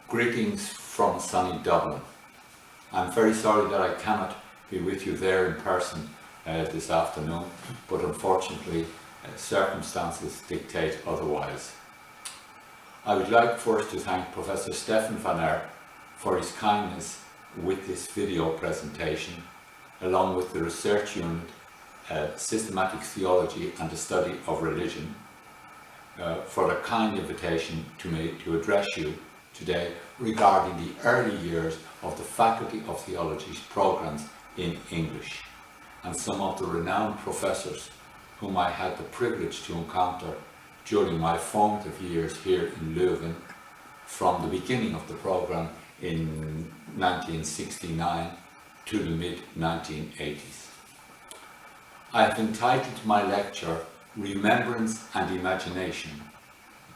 Greetings from sunny Dublin. I'm very sorry that I cannot be with you there in person this afternoon, but unfortunately circumstances dictate otherwise. I would like first to thank Professor Stefan van Erp for his kindness with this video presentation, along with the research unit Systematic Theology and the Study of Religion, for the kind invitation to me to address you today regarding the early years of the Faculty of Theology's programs in English, and some of the renowned professors whom I had the privilege to encounter during my formative years here in Leuven, from the beginning of the program in 1969 to the mid-1980s. I have entitled my lecture Remembrance and Imagination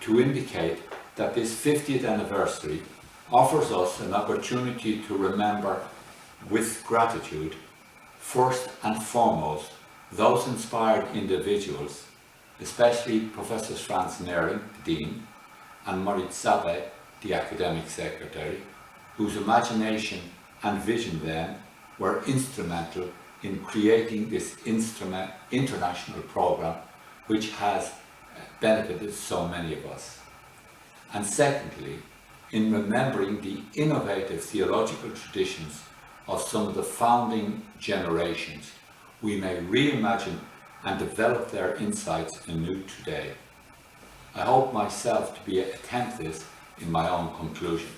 to indicate that this 50th anniversary offers us an opportunity to remember with gratitude, first and foremost, those inspired individuals, especially Professor Franz Nehring, the Dean, and Moritz Sabe, the Academic Secretary, whose imagination and vision then were instrumental in creating this international program which has benefited so many of us. And secondly, in remembering the innovative theological traditions of some of the founding generations, we may reimagine and develop their insights anew today. I hope myself to be attentive in my own conclusion.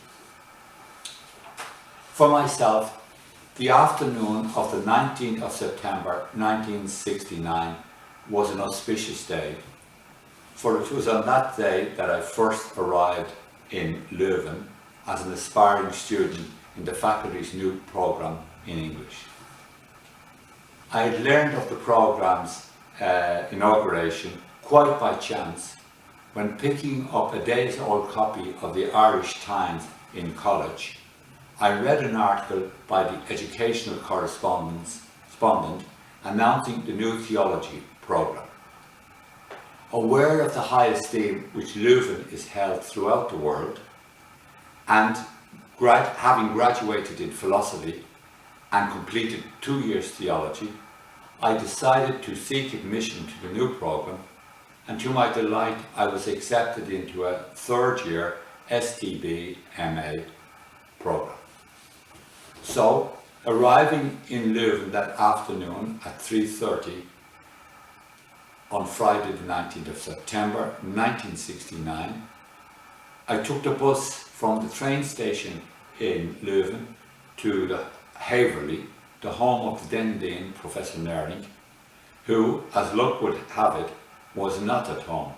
For myself, the afternoon of the 19th of September 1969 was an auspicious day, for it was on that day that I first arrived in Leuven as an aspiring student in the faculty's new program in English. I had learned of the program's inauguration quite by chance when picking up a days old copy of the Irish Times in college. I read an article by the educational correspondent announcing the new theology program. Aware of the high esteem which Leuven is held throughout the world, and having graduated in philosophy and completed 2 years theology, I decided to seek admission to the new program, and to my delight I was accepted into a third year STB MA program. So, arriving in Leuven that afternoon at 3:30 on Friday the 19th of September 1969, I took the bus from the train station in Leuven to the Haverly, the home of the then Dean, Professor Nehring, who, as luck would have it, was not at home.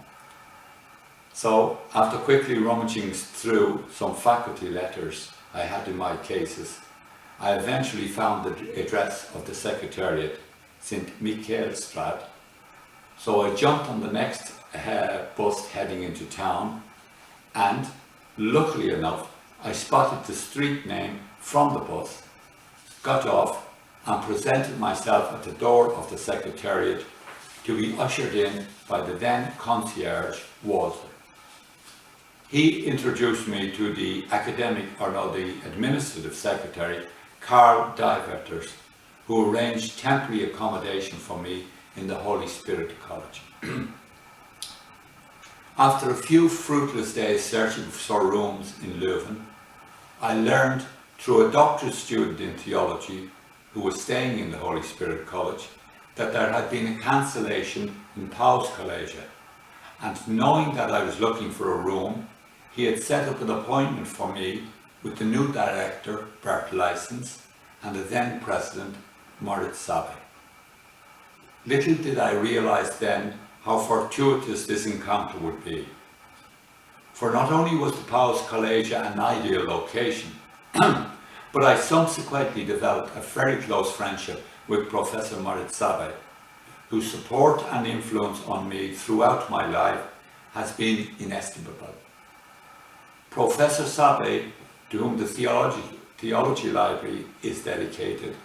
So, after quickly rummaging through some faculty letters I had in my cases, I eventually found the address of the Secretariat, St. Michaelstraat. So I jumped on the next bus heading into town, and luckily enough I spotted the street name from the bus, got off and presented myself at the door of the Secretariat to be ushered in by the then concierge Walter. He introduced me to the the administrative secretary, Karl Diverters, who arranged temporary accommodation for me in the Holy Spirit College. After a few fruitless days searching for rooms in Leuven, I learned through a doctorate student in theology who was staying in the Holy Spirit College that there had been a cancellation in Paul's College, and knowing that I was looking for a room, he had set up an appointment for me with the new director, Bert Lysens, and the then president, Moritz Sabe. Little did I realize then how fortuitous this encounter would be. For not only was the Paul's College an ideal location, but I subsequently developed a very close friendship with Professor Moritz Sabe, whose support and influence on me throughout my life has been inestimable. Professor Sabe, to whom the Theology Library is dedicated,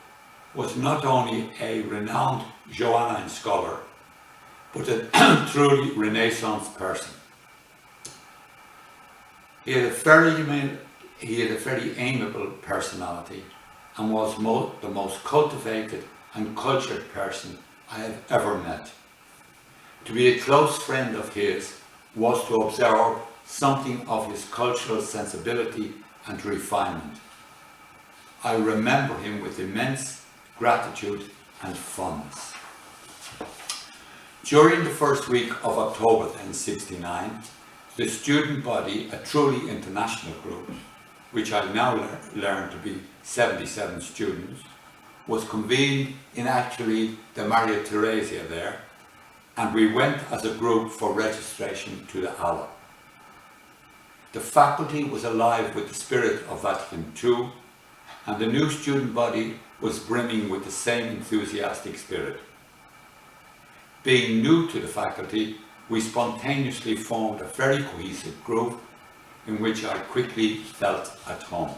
was not only a renowned Johannine scholar, but a truly Renaissance person. He had a very He had a very amiable personality and was the most cultivated and cultured person I have ever met. To be a close friend of his was to observe something of his cultural sensibility and refinement. I remember him with immense gratitude and fondness. During the first week of October 1969, the student body, a truly international group, which I now learn to be 77 students, was convened in actually the Maria Theresia there, and we went as a group for registration to the Aula. The faculty was alive with the spirit of Vatican II, and the new student body was brimming with the same enthusiastic spirit. Being new to the faculty, we spontaneously formed a very cohesive group in which I quickly felt at home.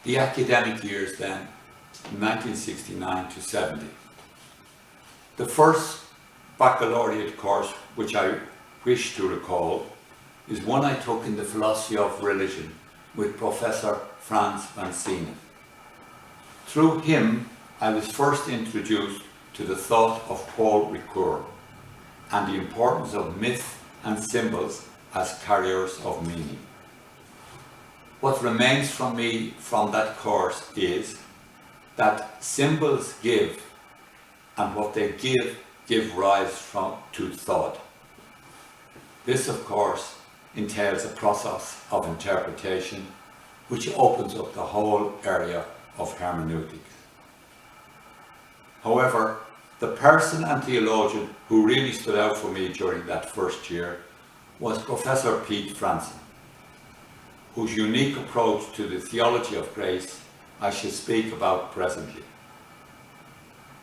The academic years then, 1969 to 70. The first baccalaureate course which I wish to recall is one I took in the philosophy of religion with Professor Franz van Sienen. Through him, I was first introduced to the thought of Paul Ricoeur and the importance of myth and symbols as carriers of meaning. What remains from me from that course is that symbols give, and what they give rise to thought. This, of course, entails a process of interpretation which opens up the whole area of hermeneutics. However, the person and theologian who really stood out for me during that first year was Professor Pete Franson, whose unique approach to the theology of grace I shall speak about presently.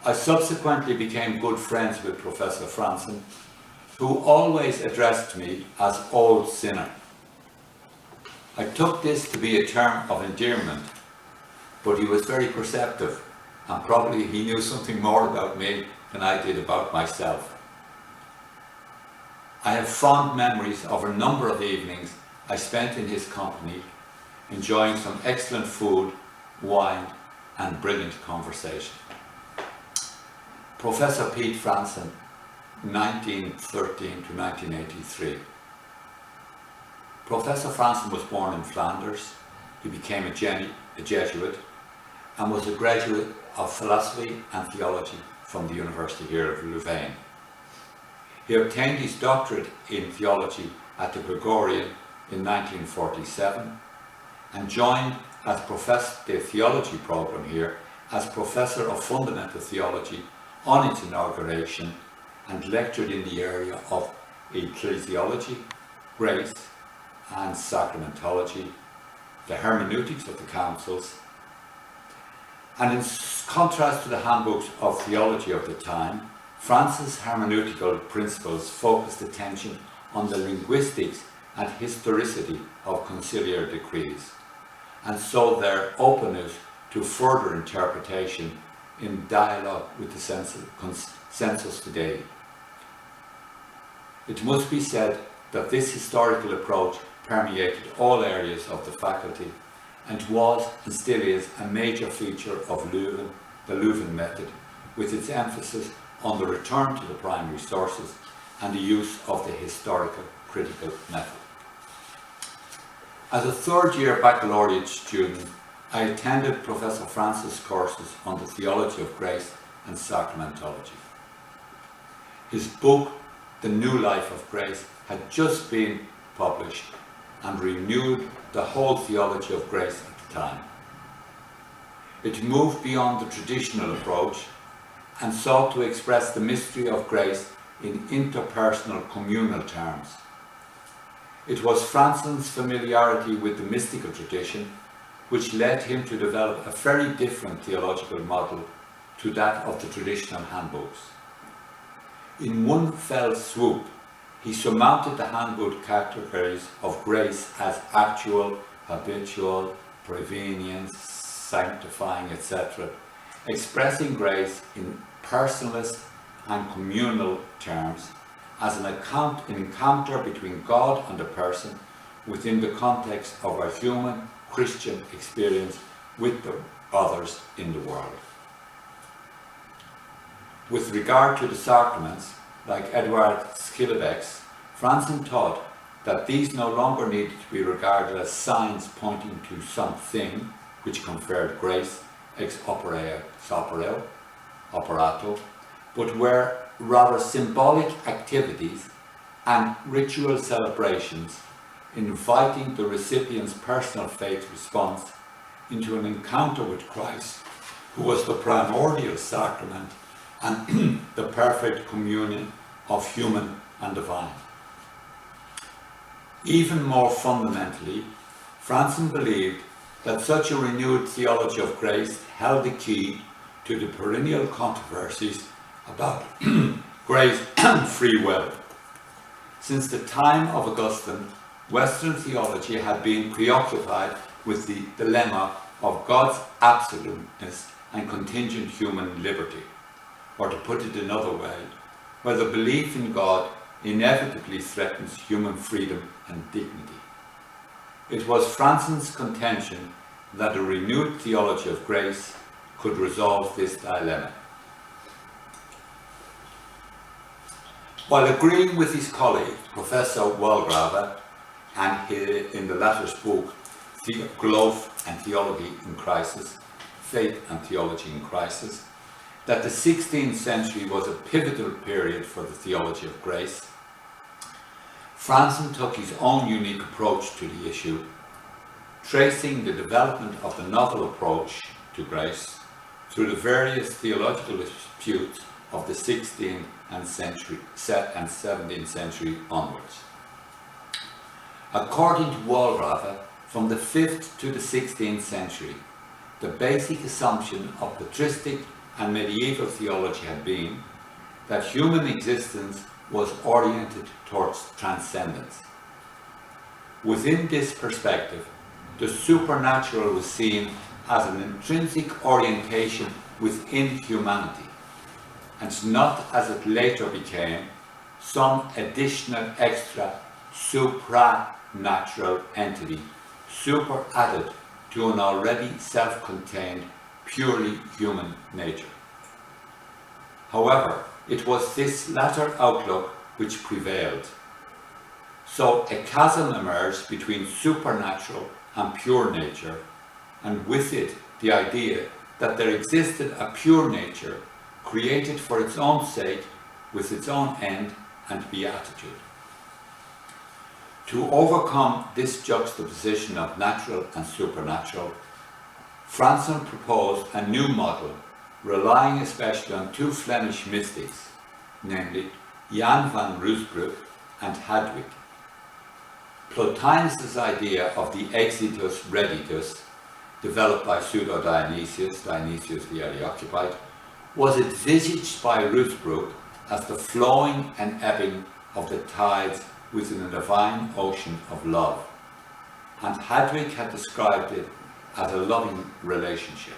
I subsequently became good friends with Professor Franson, who always addressed me as old sinner. I took this to be a term of endearment, but he was very perceptive, and probably he knew something more about me than I did about myself. I have fond memories of a number of evenings I spent in his company, enjoying some excellent food, wine, and brilliant conversation. Professor Pete Franson, 1913 to 1983. Professor Franson was born in Flanders. He became a Jesuit and was a graduate of philosophy and theology from the University here of Leuven. He obtained his doctorate in theology at the Gregorian in 1947 and joined as the theology program here as Professor of Fundamental Theology on its inauguration and lectured in the area of ecclesiology, grace and sacramentology, the hermeneutics of the councils, and in contrast to the handbooks of theology of the time, Francis' hermeneutical principles focused attention on the linguistics and historicity of conciliar decrees, and so their openness to further interpretation in dialogue with the sensus fidei. It must be said that this historical approach permeated all areas of the faculty and was and still is a major feature of Leuven, the Leuven method, with its emphasis on the return to the primary sources and the use of the historical critical method. As a third-year baccalaureate student, I attended Professor Francis' courses on the theology of grace and sacramentology. His book, The New Life of Grace, had just been published and renewed the whole theology of grace at the time. It moved beyond the traditional approach and sought to express the mystery of grace in interpersonal communal terms. It was Franson's familiarity with the mystical tradition which led him to develop a very different theological model to that of the traditional handbooks. In one fell swoop, he surmounted the handbook categories of grace as actual, habitual, prevenient, sanctifying, etc., expressing grace in personalist and communal terms as an encounter between God and a person within the context of our human Christian experience with the others in the world. With regard to the sacraments, like Edward Schillebeeckx, Franzen taught that these no longer needed to be regarded as signs pointing to something which conferred grace ex operato, but were rather symbolic activities and ritual celebrations inviting the recipient's personal faith response into an encounter with Christ, who was the primordial sacrament and the perfect communion of human and divine. Even more fundamentally, Franzen believed that such a renewed theology of grace held the key to the perennial controversies about grace and free will. Since the time of Augustine, Western theology had been preoccupied with the dilemma of God's absoluteness and contingent human liberty, or to put it another way, whether belief in God inevitably threatens human freedom and dignity. It was Franzen's contention that a renewed theology of grace could resolve this dilemma. While agreeing with his colleague, Professor Walgrave, and in the latter's book, Geloof and Theology in Crisis, Faith and Theology in Crisis, that the 16th century was a pivotal period for the theology of grace, Franzen took his own unique approach to the issue, tracing the development of the novel approach to grace through the various theological disputes of the 16th and 17th century onwards. According to Walgrave, from the 5th to the 16th century, the basic assumption of patristic and medieval theology had been that human existence was oriented towards transcendence. Within this perspective, the supernatural was seen as an intrinsic orientation within humanity, and not, as it later became, some additional extra supranatural entity superadded to an already self-contained, purely human nature. However, it was this latter outlook which prevailed. So a chasm emerged between supernatural and pure nature, and with it the idea that there existed a pure nature created for its own sake, with its own end and beatitude. To overcome this juxtaposition of natural and supernatural, Franzen proposed a new model, relying especially on two Flemish mystics, namely Jan van Ruysbroek and Hadwig. Plotinus' idea of the exitus reditus, developed by Pseudo-Dionysius, Dionysius the Areopagite, was envisaged by Ruysbroek as the flowing and ebbing of the tides within a divine ocean of love, and Hadwig had described it as a loving relationship.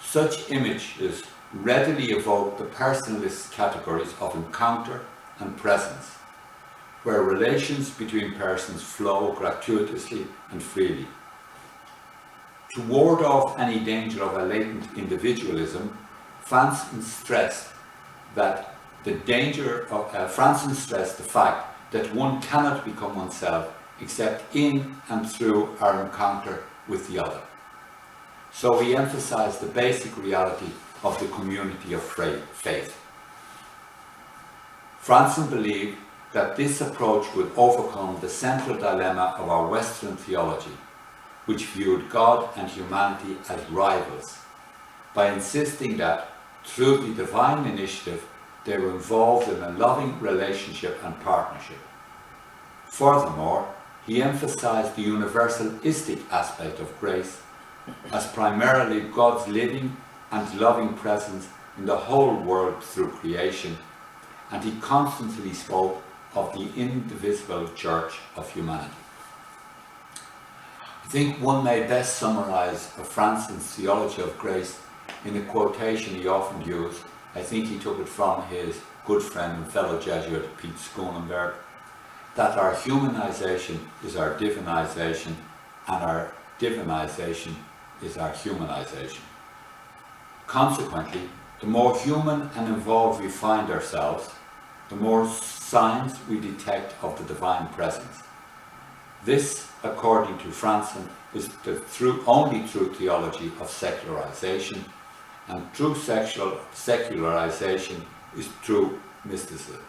Such images readily evoke the personalist categories of encounter and presence, where relations between persons flow gratuitously and freely. To ward off any danger of a latent individualism, Franzen stressed the fact that one cannot become oneself except in and through our encounter with the other. So he emphasized the basic reality of the community of faith. Franzen believed that this approach would overcome the central dilemma of our Western theology, which viewed God and humanity as rivals, by insisting that, through the divine initiative, they were involved in a loving relationship and partnership. Furthermore, he emphasized the universalistic aspect of grace as primarily God's living and loving presence in the whole world through creation, and he constantly spoke of the indivisible church of humanity. I think one may best summarize Franzen's theology of grace in a quotation he often used. I think he took it from his good friend and fellow Jesuit, Pete Schoenenberg. that our humanization is our divinization, and our divinization is our humanization. Consequently, the more human and involved we find ourselves, the more signs we detect of the divine presence. This, according to Franzen, is only true theology of secularization, and true secularization is true mysticism.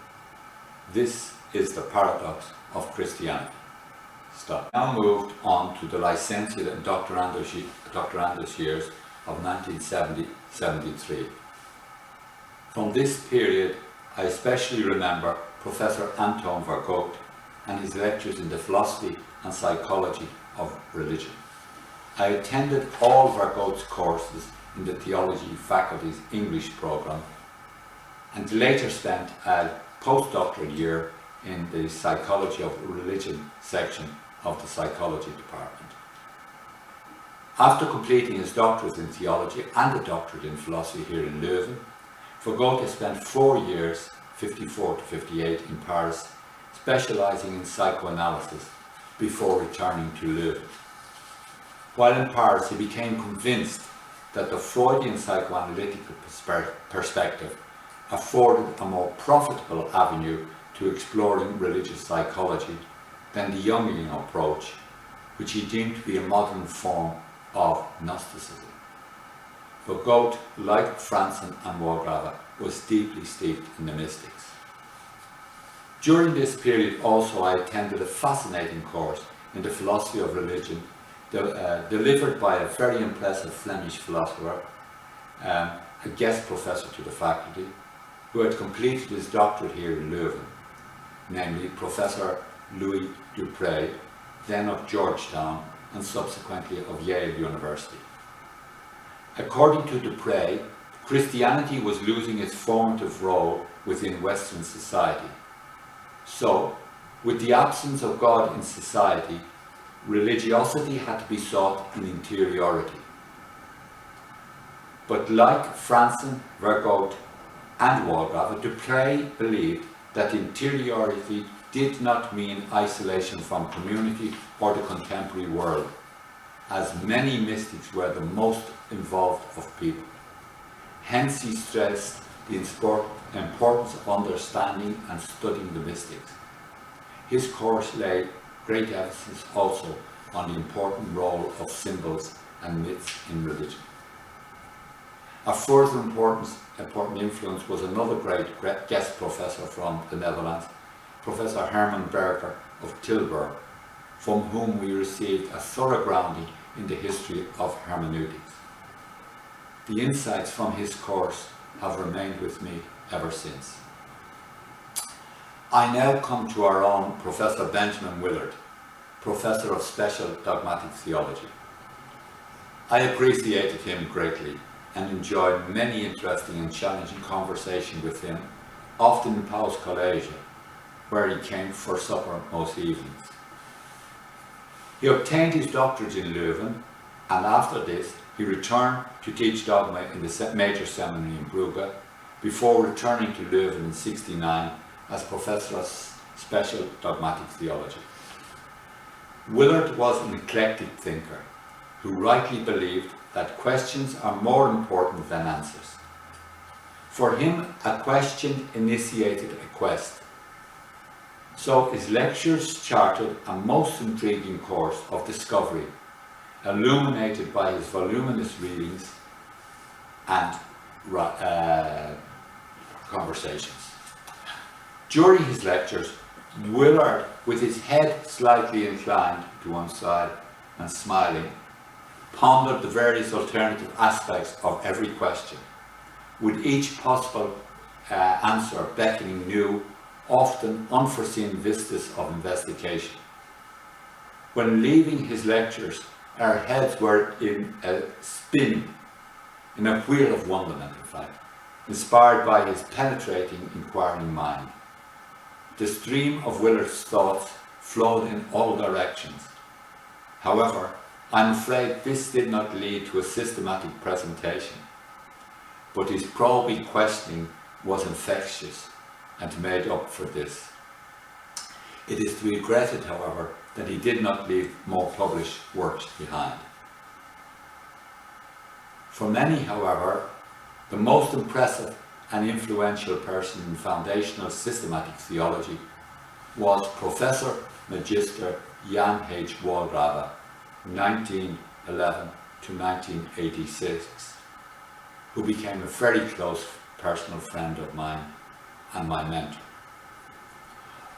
This is the paradox of Christianity. Stop. Now moved on to the licentiate and doctorandus years of 1970-73. From this period, I especially remember Professor Anton Vergote and his lectures in the philosophy and psychology of religion. I attended all Vergote's courses in the theology faculty's English program, and later spent a postdoctoral year in the psychology of religion section of the psychology department. After completing his doctorate in theology and a doctorate in philosophy here in Leuven, Vergote spent 4 years, 54 to 58, in Paris, specializing in psychoanalysis before returning to Leuven. While in Paris, he became convinced that the Freudian psychoanalytical perspective afforded a more profitable avenue to exploring religious psychology than the Jungian approach, which he deemed to be a modern form of Gnosticism. Vergote, like Franzen and Walgrave, was deeply steeped in the mystics. During this period also I attended a fascinating course in the philosophy of religion delivered by a very impressive Flemish philosopher, a guest professor to the faculty, who had completed his doctorate here in Leuven, namely Professor Louis Dupré, then of Georgetown and subsequently of Yale University. According to Dupré, Christianity was losing its formative role within Western society. So, with the absence of God in society, religiosity had to be sought in interiority. But like Franzen, Vergote and Walgrave, Dupré believed that interiority did not mean isolation from community or the contemporary world, as many mystics were the most involved of people. Hence he stressed the importance of understanding and studying the mystics. His course laid great emphasis also on the important role of symbols and myths in religion. A further important influence was another great guest professor from the Netherlands, Professor Herman Berger of Tilburg, from whom we received a thorough grounding in the history of hermeneutics. The insights from his course have remained with me ever since. I now come to our own Professor Benjamin Willard, Professor of Special Dogmatic Theology. I appreciated him greatly and enjoyed many interesting and challenging conversations with him, often in Paul's College, where he came for supper most evenings. He obtained his doctorate in Leuven, and after this he returned to teach dogma in the major seminary in Brugge, before returning to Leuven in '69 as Professor of Special Dogmatic Theology. Willard was an eclectic thinker who rightly believed that questions are more important than answers. For him, a question initiated a quest. So his lectures charted a most intriguing course of discovery, illuminated by his voluminous readings and conversations. During his lectures, Willard, with his head slightly inclined to one side and smiling, pondered the various alternative aspects of every question, with each possible answer beckoning new, often unforeseen vistas of investigation. When leaving his lectures, our heads were in a spin, in a wheel of wonderment, in fact, inspired by his penetrating, inquiring mind. The stream of Willard's thoughts flowed in all directions. However, I'm afraid this did not lead to a systematic presentation, but his probing questioning was infectious and made up for this. It is to be regretted, however, that he did not leave more published works behind. For many, however, the most impressive and influential person in foundational systematic theology was Professor Magister Jan H. Walraven, 1911 to 1986, who became a very close personal friend of mine and my mentor.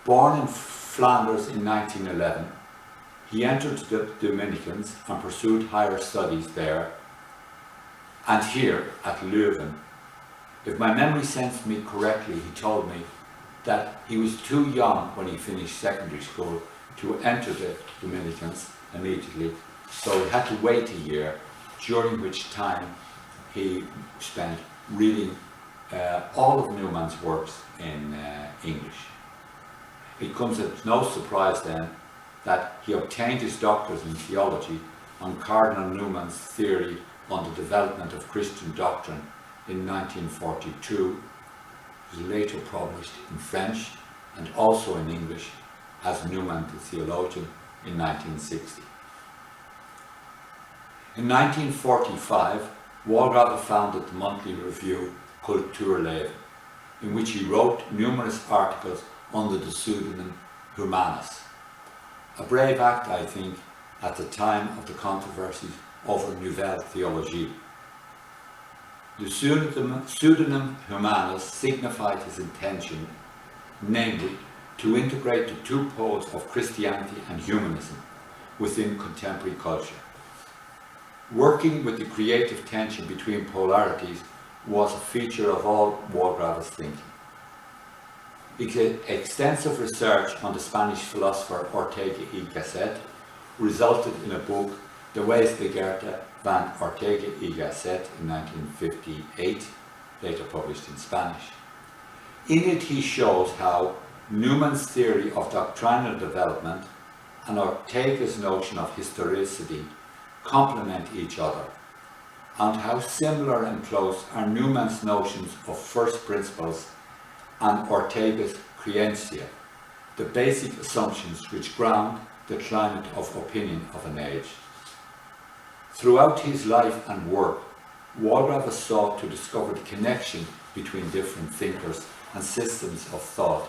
Born in Flanders in 1911, he entered the Dominicans and pursued higher studies there and here at Leuven. If my memory serves me correctly, he told me that he was too young when he finished secondary school to enter the Dominicans immediately, so he had to wait a year, during which time he spent reading all of Newman's works in English. It comes as no surprise then that he obtained his doctorate in theology on Cardinal Newman's theory on the development of Christian doctrine in 1942. It was later published in French and also in English as Newman the Theologian in 1960. In 1945, Walraven founded the monthly review KU Leuven, in which he wrote numerous articles under the pseudonym Humanus. A brave act, I think, at the time of the controversies over Nouvelle Theologie. The pseudonym Humanus signified his intention, namely, to integrate the two poles of Christianity and humanism within contemporary culture. Working with the creative tension between polarities was a feature of all Walraven's thinking. Extensive research on the Spanish philosopher Ortega y Gasset resulted in a book, De Wijsbegeerte van Ortega y Gasset, in 1958, later published in Spanish. In it he shows how Newman's theory of doctrinal development and Ortega's notion of historicity complement each other, and how similar and close are Newman's notions of first principles and Ortega's creencia, the basic assumptions which ground the climate of opinion of an age. Throughout his life and work, Walraven sought to discover the connection between different thinkers and systems of thought,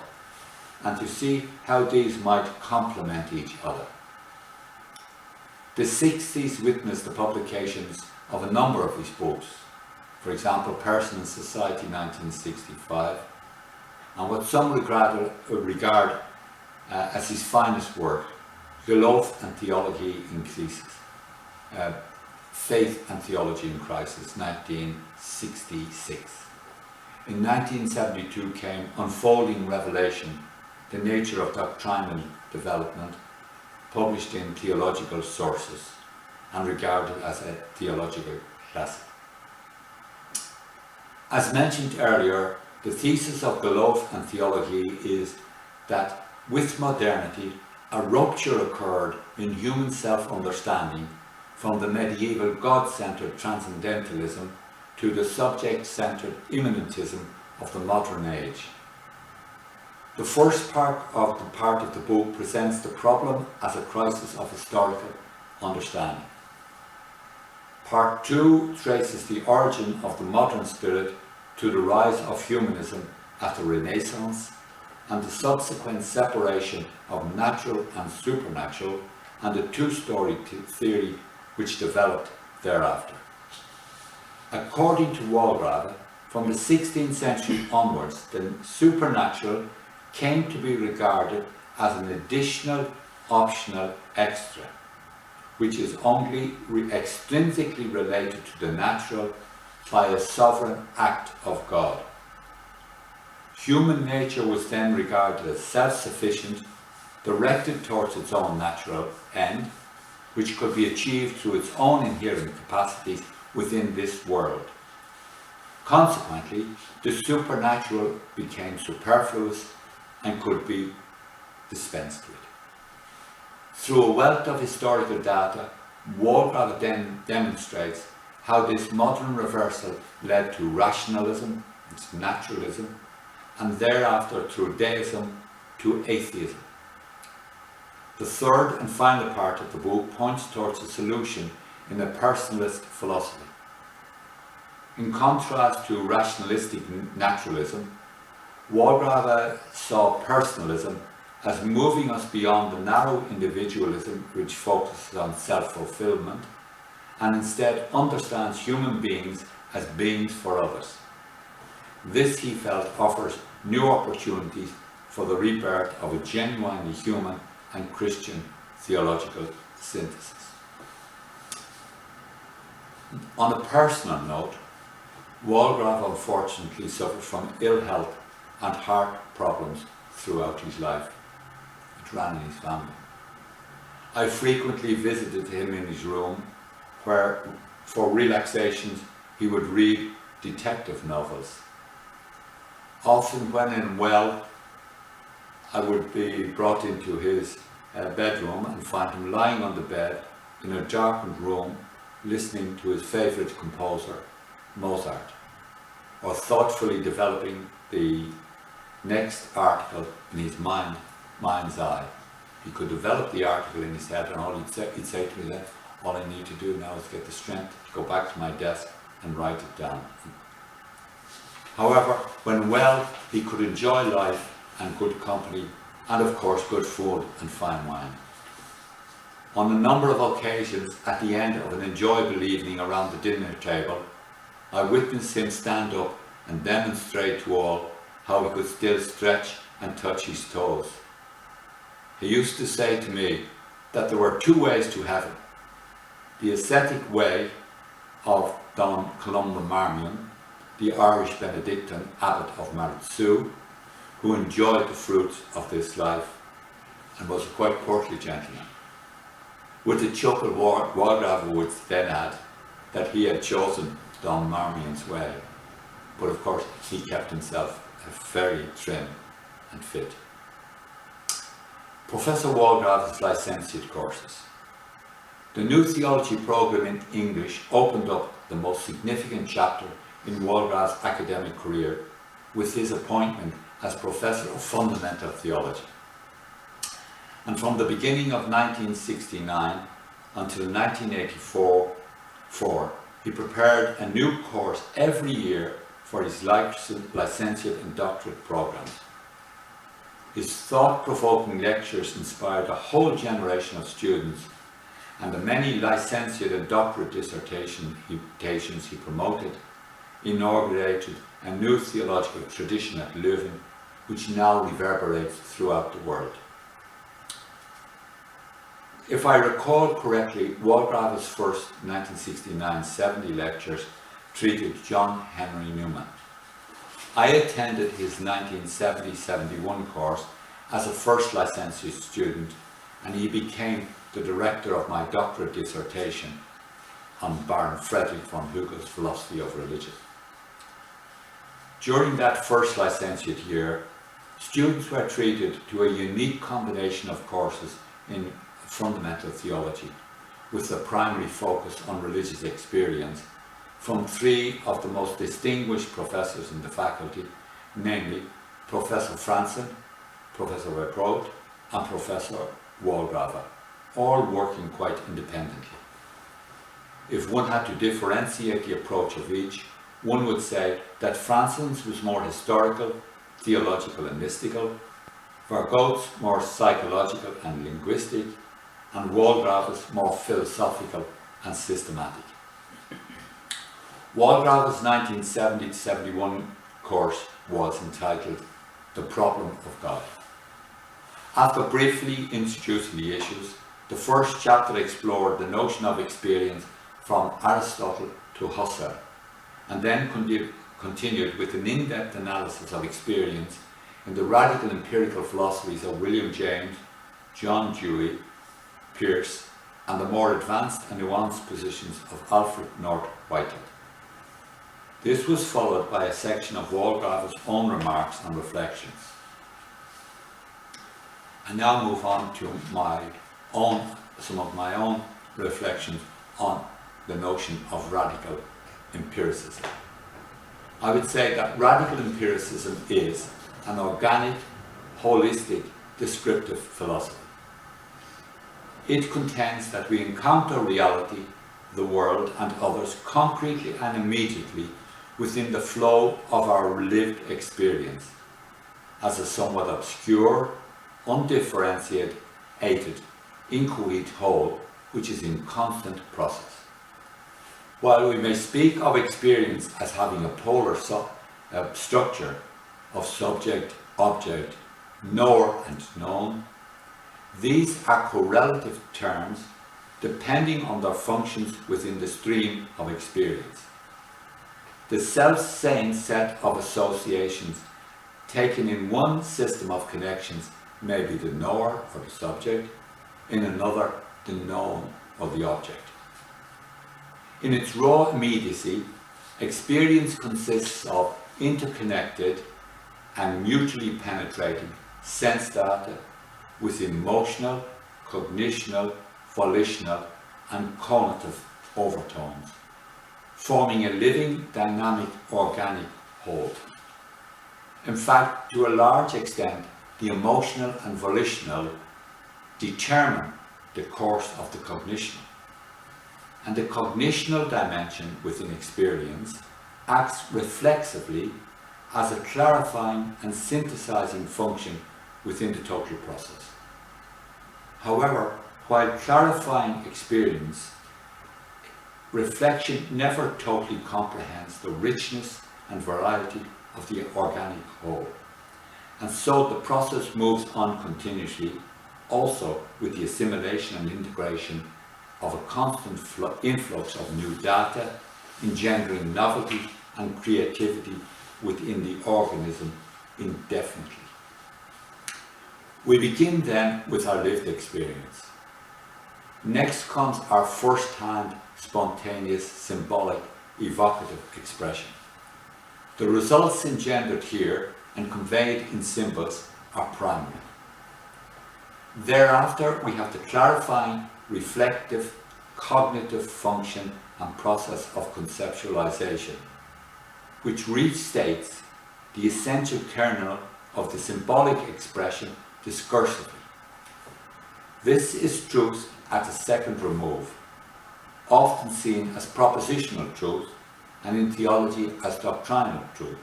and to see how these might complement each other. The 60s witnessed the publications of a number of his books, for example, Person and Society 1965, and what some regard as his finest work, Geloof en Theologie in Crisis, Faith and Theology in Crisis, 1966. In 1972 came Unfolding Revelation, The Nature of Doctrinal Development, published in Theological Sources and regarded as a theological classic. As mentioned earlier, the thesis of Geloof and Theology is that with modernity, a rupture occurred in human self-understanding from the medieval God-centered transcendentalism to the subject-centered immanentism of the modern age. The first part of the book presents the problem as a crisis of historical understanding. Part 2 traces the origin of the modern spirit to the rise of humanism at the Renaissance and the subsequent separation of natural and supernatural and the two-story theory which developed thereafter. According to Walraven, from the 16th century onwards, the supernatural came to be regarded as an additional, optional extra, which is only extrinsically related to the natural by a sovereign act of God. Human nature was then regarded as self-sufficient, directed towards its own natural end, which could be achieved through its own inherent capacities within this world. Consequently, the supernatural became superfluous and could be dispensed with. Through a wealth of historical data, Walraven then demonstrates how this modern reversal led to rationalism, naturalism, and thereafter through deism to atheism, The third and final part of the book points towards a solution in a personalist philosophy. In contrast to rationalistic naturalism, Walgrave saw personalism as moving us beyond the narrow individualism which focuses on self-fulfillment and instead understands human beings as beings for others. This, he felt, offers new opportunities for the rebirth of a genuinely human and Christian theological synthesis. On a personal note, Walgrave unfortunately suffered from ill health and heart problems throughout his life. It ran in his family. I frequently visited him in his room, where for relaxations he would read detective novels. Often when unwell, I would be brought into his bedroom and find him lying on the bed in a darkened room listening to his favourite composer, Mozart, or thoughtfully developing the next article in his mind's eye. He could develop the article in his head, and all he'd say to me then, all I need to do now is get the strength to go back to my desk and write it down. However, when well, he could enjoy life and good company, and of course good food and fine wine. On a number of occasions, at the end of an enjoyable evening around the dinner table, I witnessed him stand up and demonstrate to all how he could still stretch and touch his toes. He used to say to me that there were two ways to heaven: the ascetic way of Don Columba Marmion, the Irish Benedictine abbot of Maritsu, who enjoyed the fruits of this life and was a quite portly gentleman. With a chuckle, Walgrave would then add that he had chosen Don Marmion's way, but of course he kept himself very trim and fit. Professor Walgrave's licentiate courses. The new theology program in English opened up the most significant chapter in Walgrave's academic career with his appointment as Professor of Fundamental Theology. And from the beginning of 1969 until 1984, he prepared a new course every year for his licentiate and doctorate programs. His thought-provoking lectures inspired a whole generation of students, and the many licentiate and doctorate dissertations he promoted inaugurated a new theological tradition at Leuven, which now reverberates throughout the world. If I recall correctly, Walgrave's first 1969-70 lectures treated John Henry Newman. I attended his 1970-71 course as a first licentiate student, and he became the director of my doctorate dissertation on Baron Frederick von Hugel's philosophy of religion. During that first licentiate year, students were treated to a unique combination of courses in fundamental theology, with the primary focus on religious experience, from three of the most distinguished professors in the faculty, namely Professor Franzen, Professor Webrod, and Professor Walgrave, all working quite independently. If one had to differentiate the approach of each, one would say that Franzen's was more historical, theological and mystical, Vergote's more psychological and linguistic, and Walgrave's more philosophical and systematic. Walgrave's 1970-71 course was entitled The Problem of God. After briefly introducing the issues, the first chapter explored the notion of experience from Aristotle to Husserl, and then continued with an in-depth analysis of experience in the radical empirical philosophies of William James, John Dewey, Peirce, and the more advanced and nuanced positions of Alfred North Whitehead. This was followed by a section of Walgrave's own remarks and reflections. I now move on to some of my own reflections on the notion of radical empiricism. I would say that radical empiricism is an organic, holistic, descriptive philosophy. It contends that we encounter reality, the world and others concretely and immediately within the flow of our lived experience, as a somewhat obscure, undifferentiated, inchoate whole which is in constant process. While we may speak of experience as having a polar structure of subject, object, knower and known, these are correlative terms depending on their functions within the stream of experience. The self-same set of associations taken in one system of connections may be the knower or the subject, in another the known or the object. In its raw immediacy, experience consists of interconnected and mutually penetrating sense data with emotional, cognitional, volitional and cognitive overtones, forming a living, dynamic, organic whole. In fact, to a large extent, the emotional and volitional determine the course of the cognitional. And the cognitional dimension within experience acts reflexively as a clarifying and synthesizing function within the total process. However, while clarifying experience, reflection never totally comprehends the richness and variety of the organic whole. And so the process moves on continuously, also with the assimilation and integration of a constant influx of new data, engendering novelty and creativity within the organism indefinitely. We begin then with our lived experience. Next comes our first-hand, spontaneous, symbolic, evocative expression. The results engendered here and conveyed in symbols are primary. Thereafter, we have the clarifying, reflective, cognitive function and process of conceptualization, which restates the essential kernel of the symbolic expression discursively. This is truth at a second remove, often seen as propositional truth and in theology as doctrinal truth.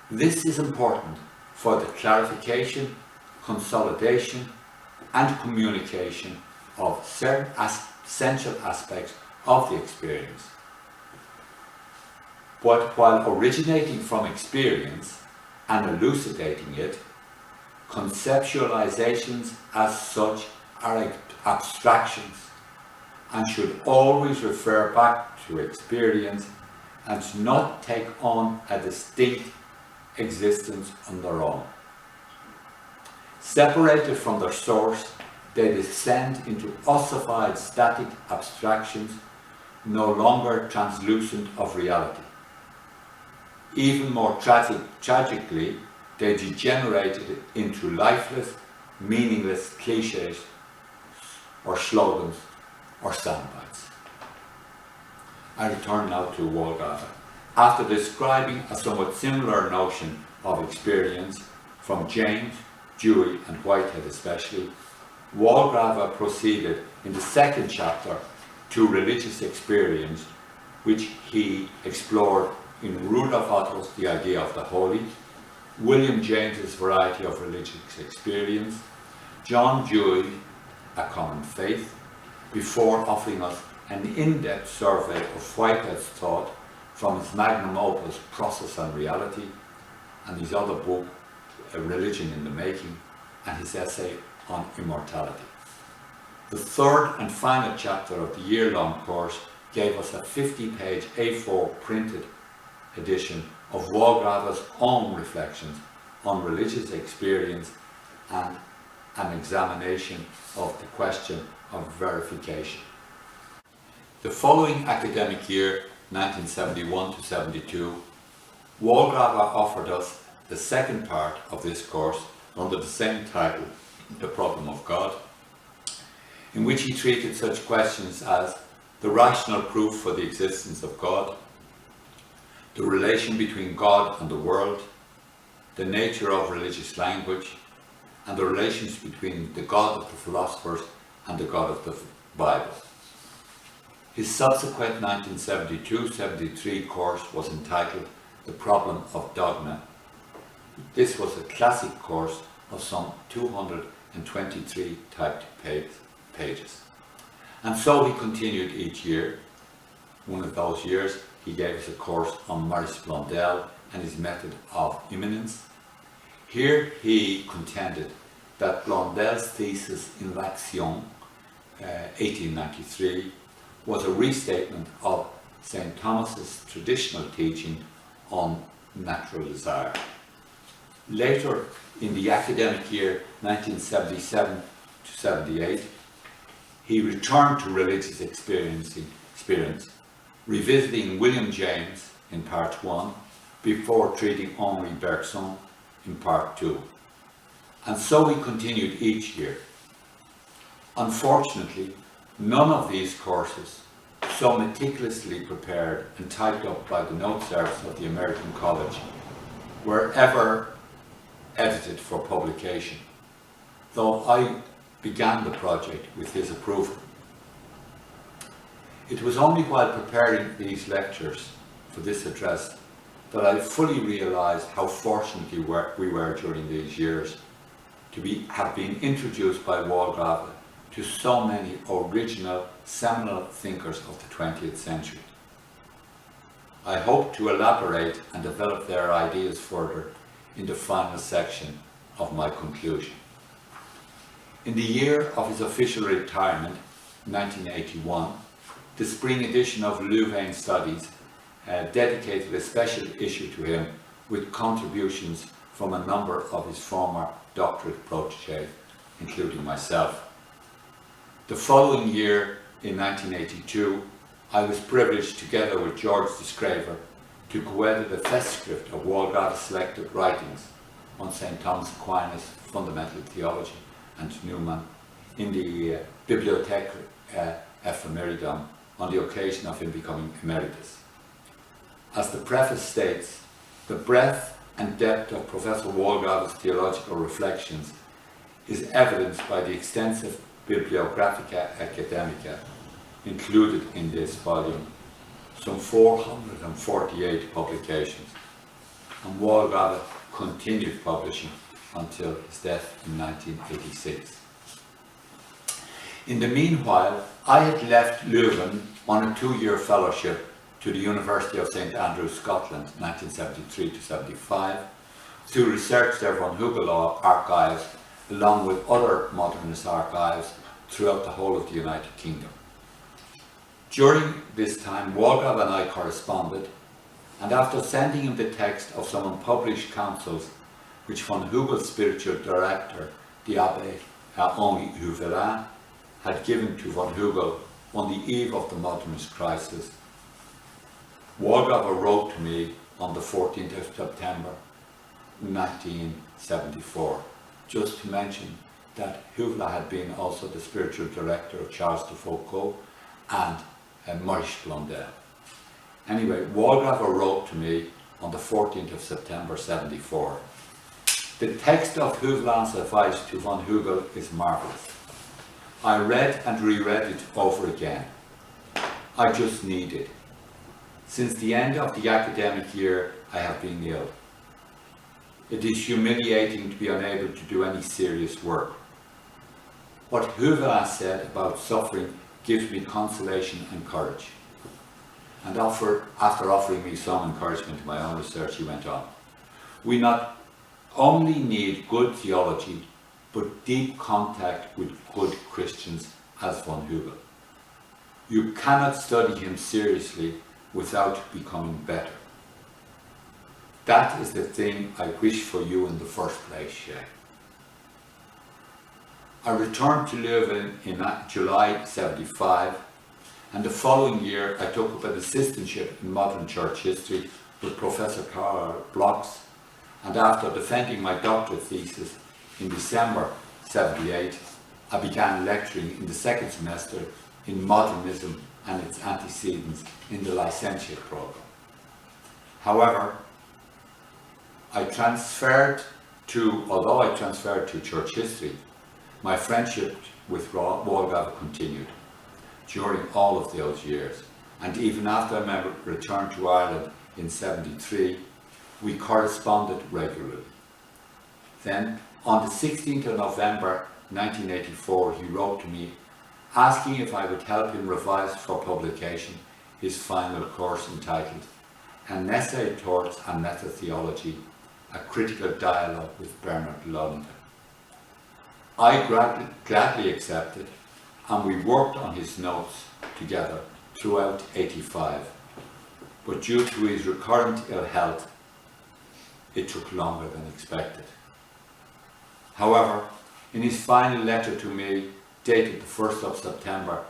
This is important for the clarification, consolidation and communication of certain essential aspects of the experience. But while originating from experience and elucidating it, conceptualizations as such are abstractions and should always refer back to experience and not take on a distinct existence on their own. Separated from their source, they descend into ossified static abstractions, no longer translucent of reality. Even more tragically, they degenerated into lifeless, meaningless cliches or slogans or soundbites. I return now to Walgrave. After describing a somewhat similar notion of experience from James, Dewey and Whitehead especially, Walgrave proceeded in the second chapter to religious experience, which he explored in Rudolf Otto's The Idea of the Holy, William James's Variety of Religious Experience, John Dewey, A Common Faith, before offering us an in-depth survey of Whitehead's thought from his magnum opus Process and Reality, and his other book, A Religion in the Making, and his essay on immortality. The third and final chapter of the year-long course gave us a 50-page A4 printed edition of Walgrave's own reflections on religious experience and an examination of the question of verification. The following academic year, 1971 to 72, Walgrave offered us the second part of this course under the same title, The Problem of God, in which he treated such questions as the rational proof for the existence of God, the relation between God and the world, the nature of religious language, and the relations between the God of the philosophers and the God of the Bible. His subsequent 1972-73 course was entitled The Problem of Dogma. This was a classic course of some 223 typed pages. And so he continued each year. One of those years he gave us a course on Maurice Blondel and his method of immanence. Here he contended that Blondel's thesis in L'Action, 1893, was a restatement of St. Thomas's traditional teaching on natural desire. Later in the academic year 1977-78, he returned to religious experience, revisiting William James in part 1 before treating Henri Bergson in part 2. And so he continued each year. Unfortunately, none of these courses, so meticulously prepared and typed up by the note service of the American College, were ever edited for publication, though I began the project with his approval. It was only while preparing these lectures for this address that I fully realized how fortunate we were during these years to have been introduced by Walgrave to so many original, seminal thinkers of the 20th century. I hope to elaborate and develop their ideas further in the final section of my conclusion. In the year of his official retirement, 1981, the spring edition of Leuven Studies dedicated a special issue to him with contributions from a number of his former doctorate protégés, including myself. The following year, in 1982, I was privileged, together with George de Schrever, to co-edit a Festschrift of Walgrave's selected writings on St. Thomas Aquinas, Fundamental Theology, and Newman in the Bibliothèque Ephemeridum on the occasion of him becoming emeritus. As the preface states, the breadth and depth of Professor Walgrave's theological reflections is evidenced by the extensive Bibliographica Academica included in this volume, some 448 publications, and Walgrave continued publishing until his death in 1986. In the meanwhile, I had left Leuven on a 2-year fellowship to the University of St. Andrews, Scotland, 1973-75, to research their von Hugel archives along with other modernist archives throughout the whole of the United Kingdom. During this time, Walgrave and I corresponded, and after sending him the text of some unpublished counsels which von Hugel's spiritual director, the Abbé Henri Huvelin, had given to von Hugel on the eve of the modernist crisis, Walgrave wrote to me on the 14th of September 1974, just to mention that Huvelin had been also the spiritual director of Charles de Foucault and Maurice Blondel. Anyway, Walgrave wrote to me on the 14th of September 74. The text of Huvelin's advice to von Hugel is marvellous. I read and reread it over again. I just need it. Since the end of the academic year, I have been ill. It is humiliating to be unable to do any serious work. What Huvelin said about suffering gives me consolation and courage. And after offering me some encouragement in my own research, he went on. We not only need good theology, but deep contact with good Christians as von Hugel. You cannot study him seriously without becoming better. That is the thing I wish for you in the first place, Shay. I returned to Leuven in July 75, and the following year I took up an assistantship in modern church history with Professor Karl Blochs, and after defending my doctorate thesis in December 78, I began lecturing in the second semester in modernism and its antecedents in the licentiate program. However, although I transferred to church history, my friendship with Walgava continued during all of those years, and even after I returned to Ireland in '73, we corresponded regularly. Then, on the 16th of November 1984, he wrote to me asking if I would help him revise for publication his final course entitled An Essay Towards a Meta-Theology, a Critical Dialogue with Bernard Lund. I gladly accepted, and we worked on his notes together throughout '85, but due to his recurrent ill health, it took longer than expected. However, in his final letter to me, dated the 1st of September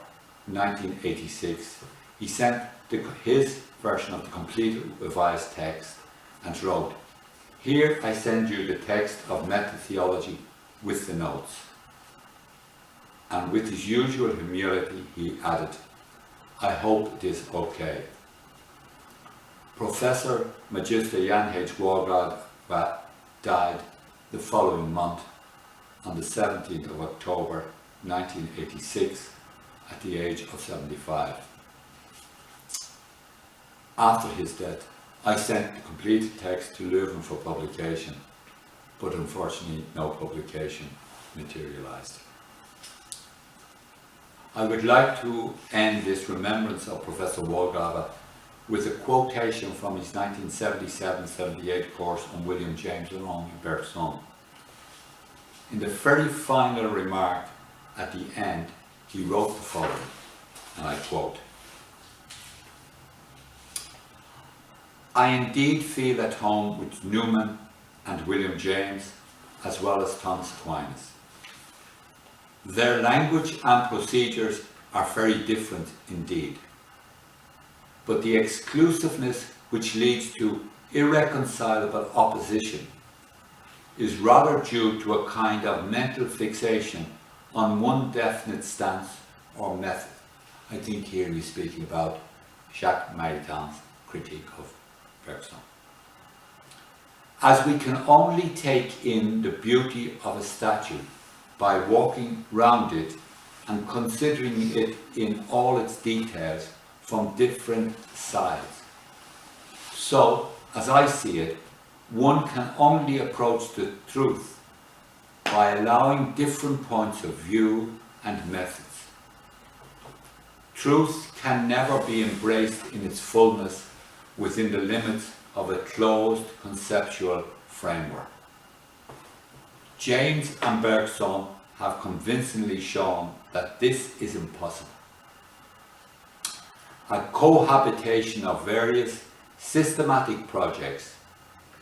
1986, he sent his version of the complete revised text and wrote, "Here I send you the text of meta-theology with the notes." And with his usual humility, he added, "I hope it is okay." Professor Magister Jan H. Walgava died the following month on the 17th of October 1986 at the age of 75. After his death, I sent the completed text to Leuven for publication, but unfortunately no publication materialized. I would like to end this remembrance of Professor Walgava with a quotation from his 1977-78 course on William James and Henri Bergson. In the very final remark at the end, he wrote the following, and I quote, "I indeed feel at home with Newman and William James, as well as Thomas Aquinas. Their language and procedures are very different indeed, but the exclusiveness which leads to irreconcilable opposition is rather due to a kind of mental fixation on one definite stance or method." I think here he's speaking about Jacques Maritain's critique of Bergson. "As we can only take in the beauty of a statue by walking round it and considering it in all its details from different sides. So, as I see it, one can only approach the truth by allowing different points of view and methods. Truth can never be embraced in its fullness within the limits of a closed conceptual framework. James and Bergson have convincingly shown that this is impossible. A cohabitation of various systematic projects,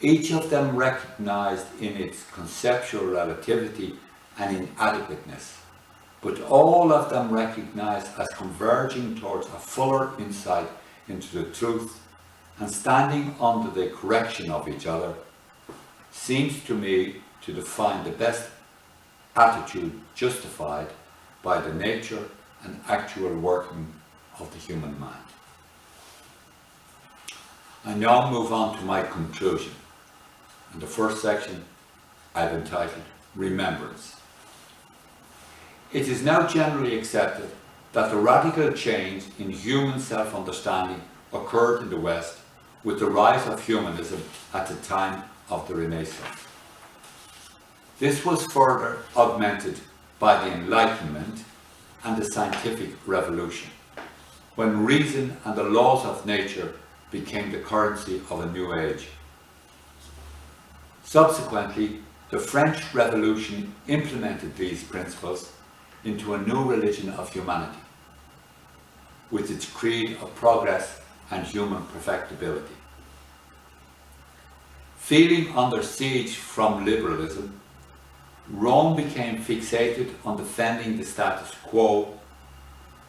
each of them recognized in its conceptual relativity and inadequateness, but all of them recognized as converging towards a fuller insight into the truth and standing under the correction of each other, seems to me to define the best attitude justified by the nature and actual working of the human mind. I now move on to my conclusion, and the first section I've entitled Remembrance. It is now generally accepted that the radical change in human self-understanding occurred in the West with the rise of humanism at the time of the Renaissance. This was further augmented by the Enlightenment and the scientific revolution, when reason and the laws of nature became the currency of a new age. Subsequently, the French Revolution implemented these principles into a new religion of humanity, with its creed of progress and human perfectibility. Feeling under siege from liberalism, Rome became fixated on defending the status quo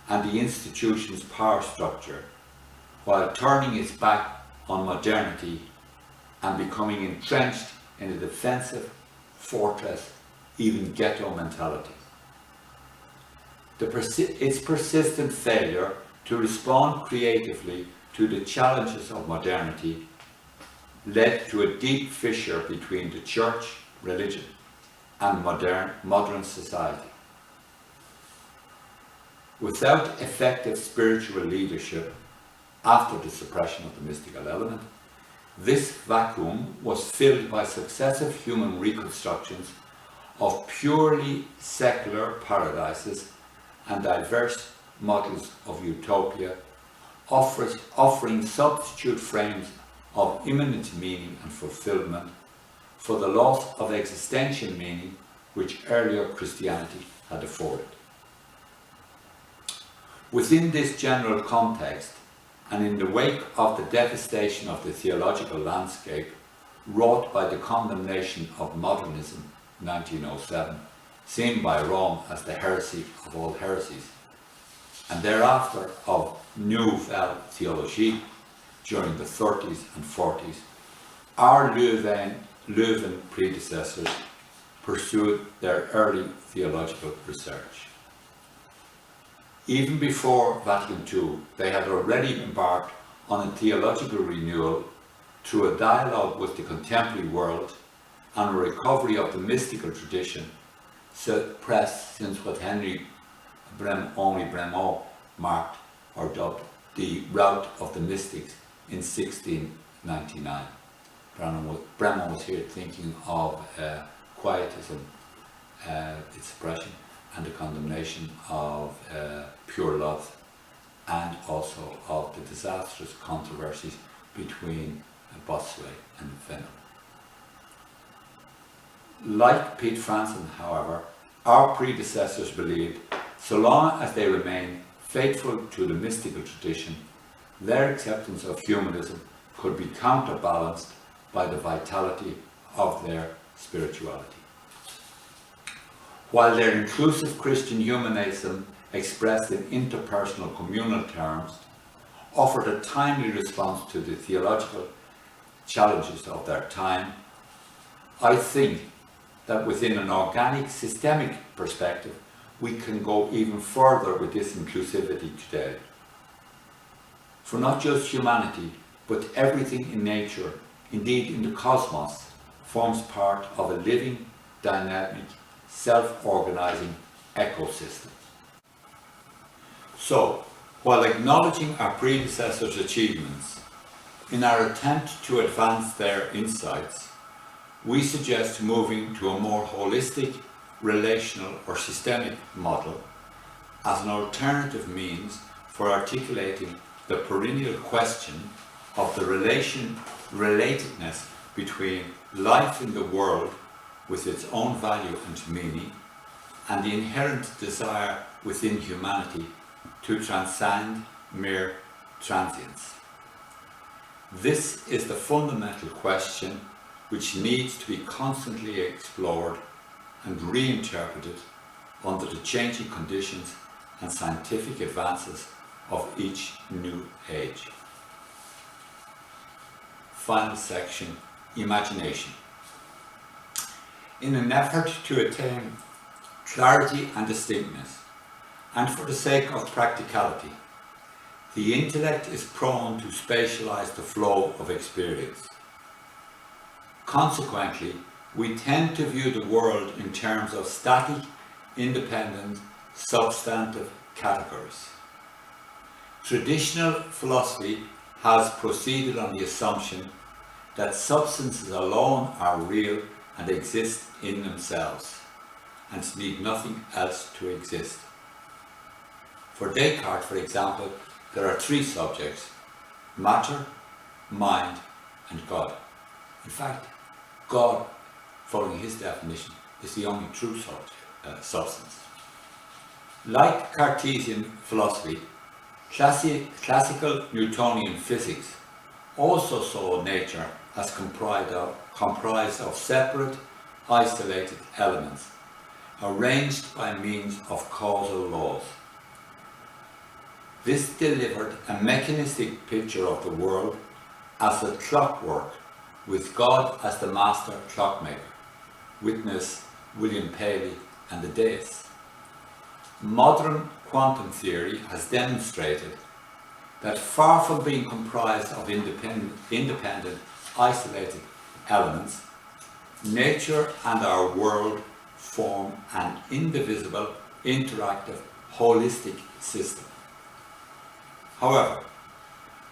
and the institution's power structure, while turning its back on modernity and becoming entrenched in a defensive, fortress, even ghetto mentality. Its persistent failure to respond creatively to the challenges of modernity led to a deep fissure between the church, religion, and modern society. Without effective spiritual leadership after the suppression of the mystical element, this vacuum was filled by successive human reconstructions of purely secular paradises and diverse models of utopia, offering substitute frames of immanent meaning and fulfillment for the loss of existential meaning which earlier Christianity had afforded. Within this general context, and in the wake of the devastation of the theological landscape wrought by the condemnation of modernism in 1907, seen by Rome as the heresy of all heresies, and thereafter of Nouvelle Theologie during the 30s and 40s, our Leuven predecessors pursued their early theological research. Even before Vatican II, they had already embarked on a theological renewal through a dialogue with the contemporary world and a recovery of the mystical tradition suppressed since what Henri Bremont marked or dubbed the rout of the mystics in 1699. Bremont was here thinking of quietism, its suppression, and the condemnation of pure love, and also of the disastrous controversies between Bossuet and Venom. Like Pete Franson, however, our predecessors believed, so long as they remained faithful to the mystical tradition, their acceptance of humanism could be counterbalanced by the vitality of their spirituality. While their inclusive Christian humanism, expressed in interpersonal communal terms, offered a timely response to the theological challenges of their time, I think that within an organic, systemic perspective, we can go even further with this inclusivity today. For not just humanity, but everything in nature, indeed in the cosmos, forms part of a living, dynamic, self-organizing ecosystem. So, while acknowledging our predecessors' achievements, in our attempt to advance their insights, we suggest moving to a more holistic, relational or systemic model as an alternative means for articulating the perennial question of the relatedness between life in the world with its own value and meaning, and the inherent desire within humanity to transcend mere transience. This is the fundamental question which needs to be constantly explored and reinterpreted under the changing conditions and scientific advances of each new age. Final section, imagination. In an effort to attain clarity and distinctness, and for the sake of practicality, the intellect is prone to spatialize the flow of experience. Consequently, we tend to view the world in terms of static, independent, substantive categories. Traditional philosophy has proceeded on the assumption that substances alone are real and exist in themselves, and need nothing else to exist. For Descartes, for example, there are three subjects: matter, mind, and God. In fact, God, following his definition, is the only true substance. Like Cartesian philosophy, classical Newtonian physics also saw nature as comprised of separate, isolated elements, arranged by means of causal laws. This delivered a mechanistic picture of the world as a clockwork, with God as the master clockmaker, witness William Paley and the deists. Modern quantum theory has demonstrated that far from being comprised of independent, isolated elements, nature and our world form an indivisible, interactive holistic system. However,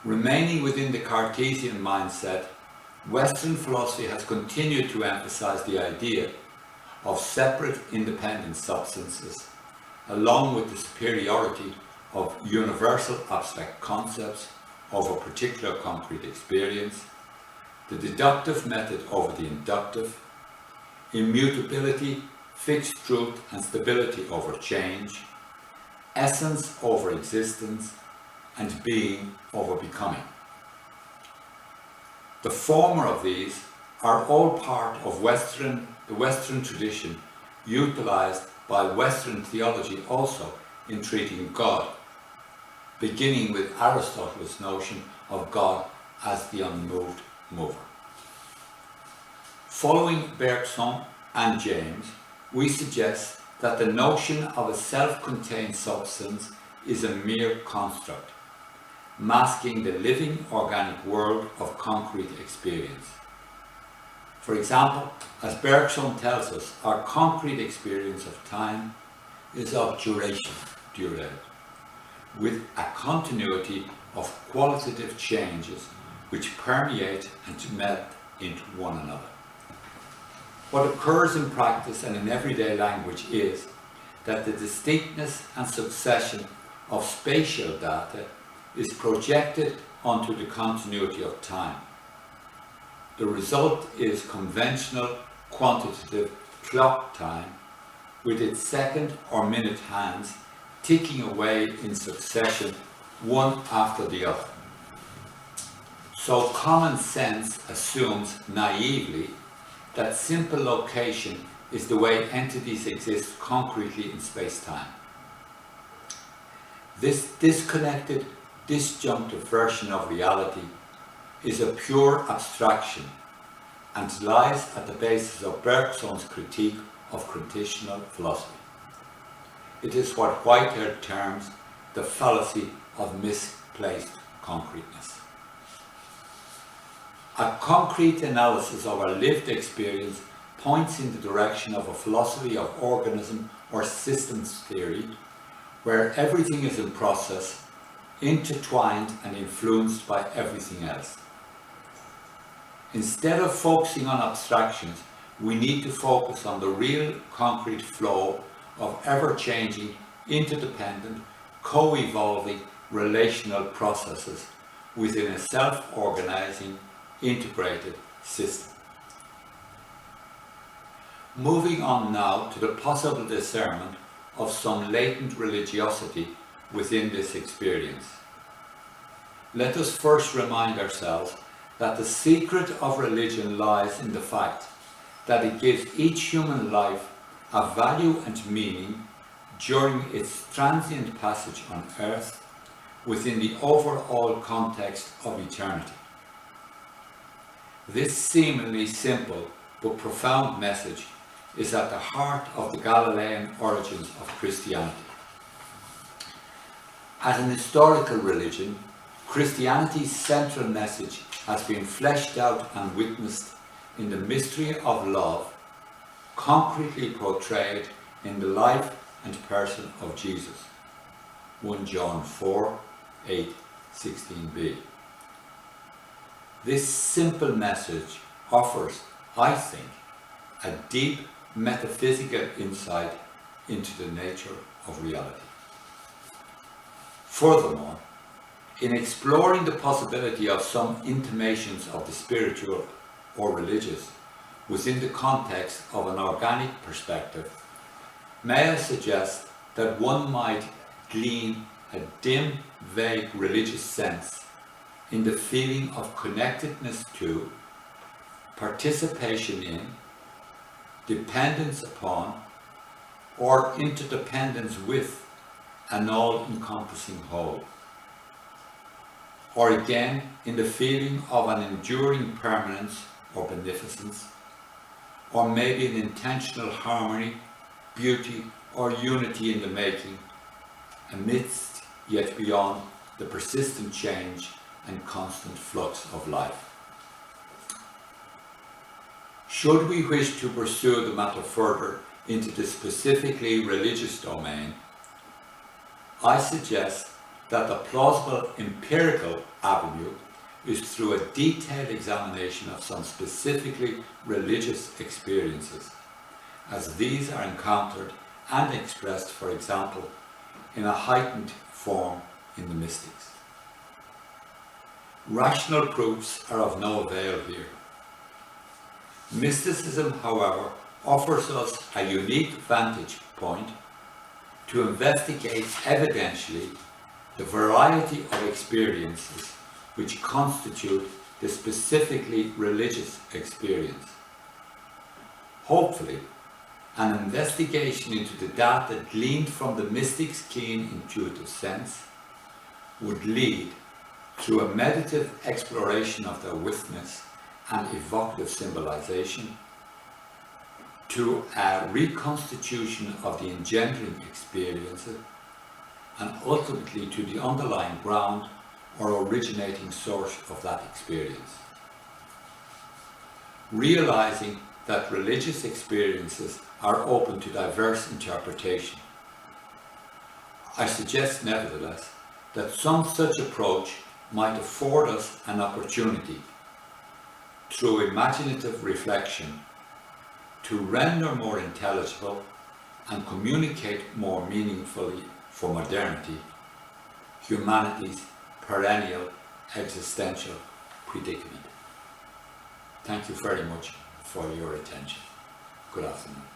remaining within the Cartesian mindset, Western philosophy has continued to emphasize the idea of separate independent substances, along with the superiority of universal abstract concepts over particular concrete experience, the deductive method over the inductive, immutability, fixed truth and stability over change, essence over existence, and being over becoming. The former of these are all part of the Western tradition utilized by Western theology also in treating God, beginning with Aristotle's notion of God as the unmoved mover. Following Bergson and James, we suggest that the notion of a self-contained substance is a mere construct, masking the living organic world of concrete experience. For example, as Bergson tells us, our concrete experience of time is of duration, with a continuity of qualitative changes which permeate and melt into one another. What occurs in practice and in everyday language is that the distinctness and succession of spatial data is projected onto the continuity of time. The result is conventional quantitative clock time with its second or minute hands ticking away in succession one after the other. So common sense assumes naively that simple location is the way entities exist concretely in space-time. This disconnected, disjunctive version of reality is a pure abstraction and lies at the basis of Bergson's critique of conditional philosophy. It is what Whitehead terms the fallacy of misplaced concreteness. A concrete analysis of our lived experience points in the direction of a philosophy of organism or systems theory, where everything is in process, intertwined and influenced by everything else. Instead of focusing on abstractions, we need to focus on the real concrete flow of ever-changing, interdependent, co-evolving relational processes within a self-organizing, integrated system. Moving on now to the possible discernment of some latent religiosity within this experience. Let us first remind ourselves that the secret of religion lies in the fact that it gives each human life a value and meaning during its transient passage on earth within the overall context of eternity. This seemingly simple but profound message is at the heart of the Galilean origins of Christianity. As an historical religion, Christianity's central message has been fleshed out and witnessed in the mystery of love, concretely portrayed in the life and person of Jesus. 1 John 4, 8, 16b. This simple message offers, I think, a deep metaphysical insight into the nature of reality. Furthermore, in exploring the possibility of some intimations of the spiritual or religious within the context of an organic perspective, may I suggest that one might glean a dim, vague religious sense in the feeling of connectedness to, participation in, dependence upon, or interdependence with an all-encompassing whole. Or again, in the feeling of an enduring permanence or beneficence, or maybe an intentional harmony, beauty, or unity in the making, amidst yet beyond the persistent change and constant flux of life. Should we wish to pursue the matter further into the specifically religious domain, I suggest that the plausible empirical avenue is through a detailed examination of some specifically religious experiences, as these are encountered and expressed, for example, in a heightened form in the mystics. Rational proofs are of no avail here. Mysticism, however, offers us a unique vantage point to investigate evidentially the variety of experiences which constitute the specifically religious experience. Hopefully, an investigation into the data gleaned from the mystic's keen intuitive sense would lead, through a meditative exploration of their witness and evocative symbolization, to a reconstitution of the engendering experiences and ultimately to the underlying ground or originating source of that experience. Realizing that religious experiences are open to diverse interpretation, I suggest nevertheless that some such approach might afford us an opportunity, through imaginative reflection, to render more intelligible and communicate more meaningfully for modernity humanity's perennial existential predicament. Thank you very much for your attention. Good afternoon.